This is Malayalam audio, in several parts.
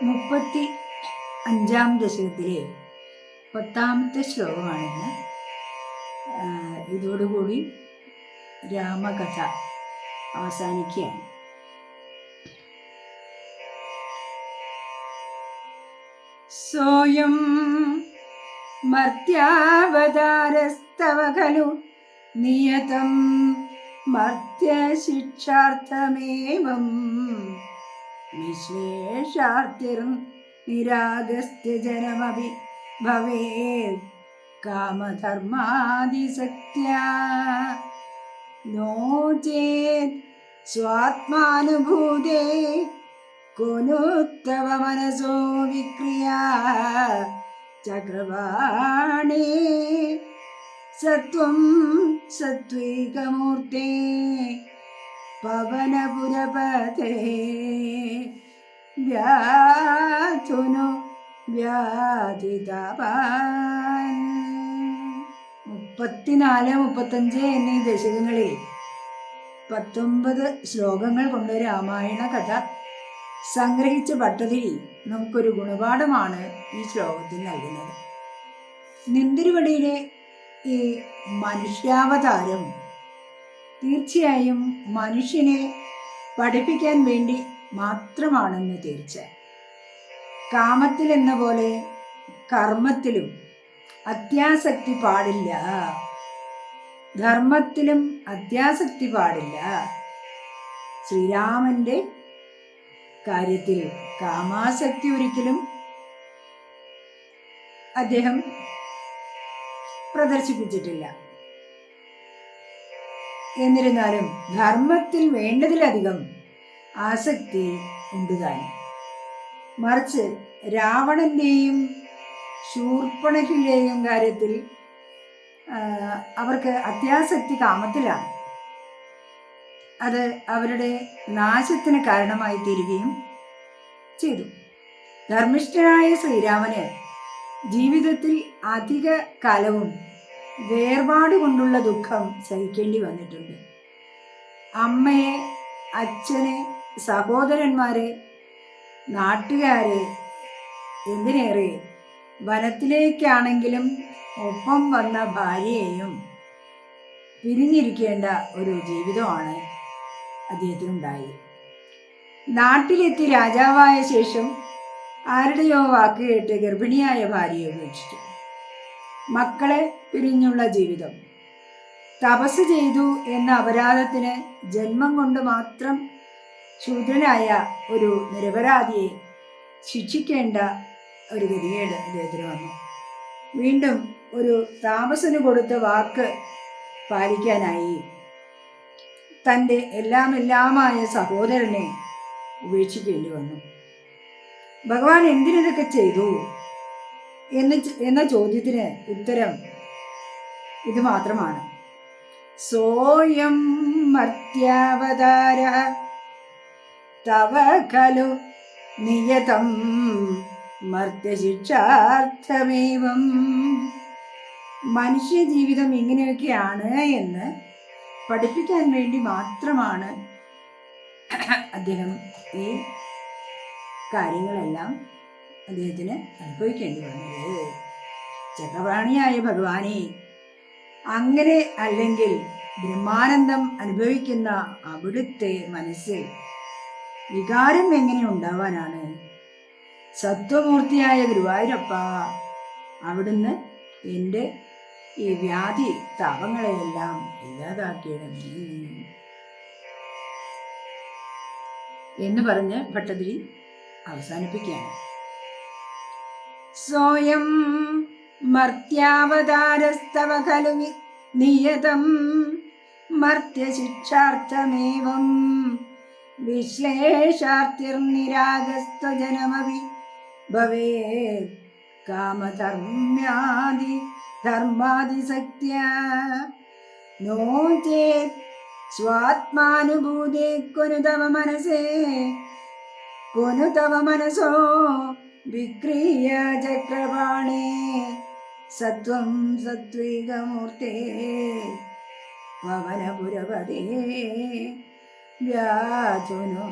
35-ാം ദശകത്തിലെ 10-ാമത്തെ ശ്ലോകമാണിന്ന്. ഇതോടുകൂടി രാമകഥ അവസാനിക്കുകയാണ്. സോയം മർത്യാവതാരസ്തവ ഖലു നിയതം മർത്യശിക്ഷാർത്ഥമേവം വിശ്ലേഷാർത്തിർ നിരാഗസ്ത്യജനമപി ഭവേത് കാമധർമാദിസക്ത്യാ നോ ചേത് സ്വാത്മാനുഭൂതേ കൊനു തവ മനസോ വിക്രിയാ ചക്രവാണേ സത്വം സത്വൈകമൂർത്തേ പവനപുരപതേ വ്യാധുനു വ്യാധിതാപാൻ. 34-35 എന്നീ ദശകങ്ങളിൽ 19 ശ്ലോകങ്ങൾ കൊണ്ട് രാമായണ കഥ സംഗ്രഹിച്ച ഭട്ടതിരി നമുക്കൊരു ഗുണപാഠമാണ് ഈ ശ്ലോകത്തിൽ നൽകുന്നത്. നിന്തിരുവടിയിലെ ഈ മനുഷ്യാവതാരം തീർച്ചയായും മനുഷ്യനെ പഠിപ്പിക്കാൻ വേണ്ടി മാത്രമാണെന്ന് തീർച്ച. കാമത്തിൽ എന്ന പോലെ കർമ്മത്തിലും അത്യാസക്തി പാടില്ല, ധർമ്മത്തിലും അത്യാസക്തി പാടില്ല. ശ്രീരാമന്റെ കാര്യത്തിൽ കാമാസക്തി ഒരിക്കലും അദ്ദേഹം പ്രദർശിപ്പിച്ചിട്ടില്ല. എന്നിരുന്നാലും ധർമ്മത്തിൽ വേണ്ടതിലധികം ആസക്തി ഉണ്ടുതാനും. മറിച്ച് രാവണന്റെയും ശൂർപ്പണഖിയുടെയും കാര്യത്തിൽ അവർക്ക് അത്യാസക്തി കാമത്തിലാണ്. അത് അവരുടെ നാശത്തിന് കാരണമായി തീരുകയും ചെയ്തു. ധർമ്മിഷ്ഠനായ ശ്രീരാമന് ജീവിതത്തിൽ അധിക കാലവും വേർപാട് കൊണ്ടുള്ള ദുഃഖം സഹിക്കേണ്ടി വന്നിട്ടുണ്ട്. അമ്മയെ, അച്ഛനെ, സഹോദരന്മാരെ, നാട്ടുകാരെ, എന്തിനേറെ വനത്തിലേക്കാണെങ്കിലും ഒപ്പം വന്ന ഭാര്യയെയും പിരിഞ്ഞിരിക്കേണ്ട ഒരു ജീവിതമാണ് അദ്ദേഹത്തിനുണ്ടായത്. നാട്ടിലെത്തി രാജാവായ ശേഷം ആരുടെയോ വാക്ക് കേട്ട് ഗർഭിണിയായ ഭാര്യയെ ഉപേക്ഷിച്ചു. മക്കളെ പിരിഞ്ഞുള്ള ജീവിതം, തപസ് ചെയ്തു എന്ന അപരാധത്തിന് ജന്മം കൊണ്ട് മാത്രം ശൂദ്രനായ ഒരു നിരപരാധിയെ ശിക്ഷിക്കേണ്ട ഒരു ഗതികേട് അദ്ദേഹത്തിന് വന്നു. വീണ്ടും ഒരു താമസന് കൊടുത്ത വാക്ക് പാലിക്കാനായി തൻ്റെ എല്ലാമായ സഹോദരനെ ഉപേക്ഷിക്കേണ്ടി വന്നു. ഭഗവാൻ എന്തിനതൊക്കെ ചെയ്തു എന്ന ചോദ്യത്തിന് ഉത്തരം ഇത് മാത്രമാണ്. സോയം മർത്യാവതാര തവ ഖലു നിയതം മർത്യശിക്ഷാർത്ഥമേവം. മനുഷ്യ ജീവിതം ഇങ്ങനെയൊക്കെയാണ് എന്ന് പഠിപ്പിക്കാൻ വേണ്ടി മാത്രമാണ് അദ്ദേഹം ഈ കാര്യങ്ങളെല്ലാം അദ്ദേഹത്തിന് അനുഭവിക്കേണ്ടി വന്നത്. ചക്രപാണിയായ ഭഗവാനെ, അങ്ങനെ അല്ലെങ്കിൽ ബ്രഹ്മാനന്ദം അനുഭവിക്കുന്ന അവിടുത്തെ മനസ്സിൽ വികാരം എങ്ങനെ ഉണ്ടാവാനാണ്? സത്വമൂർത്തിയായ ഗുരുവായൂരപ്പ, അവിടുന്ന് എൻ്റെ ഈ വ്യാധി താപങ്ങളെയെല്ലാം ഇല്ലാതാക്കിയിടണേ എന്ന് പറഞ്ഞ് ഭട്ടതിരി അവസാനിപ്പിക്കുകയാണ്. സ്വയം മർത്യാവതാരസ്തവ ഖലു നിയതം മർത്യശിക്ഷാർത്ഥമേവം വിശ്ലേഷാർത്തിർനിരാഗസ്ത്വജനമപി ഭവേത് കാമധർമാദിസക്ത്യാ നോ ചേത് സ്വാത്മാനുഭൂതേ കൊനു തവ മനസോ വിക്രിയ ചക്രപാണേ സത്വം സത്വൈകമൂർത്തേ പവനപുരപതേ വ്യാധുനു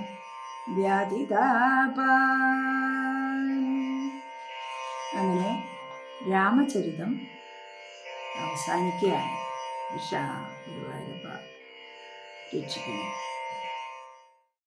വ്യാധിതാപാൻ. അങ്ങനെ രാമചരിതം അവസാനിക്കുകയാണ്. ഗുരുവായൂരപ്പ രക്ഷിക്കുന്നു.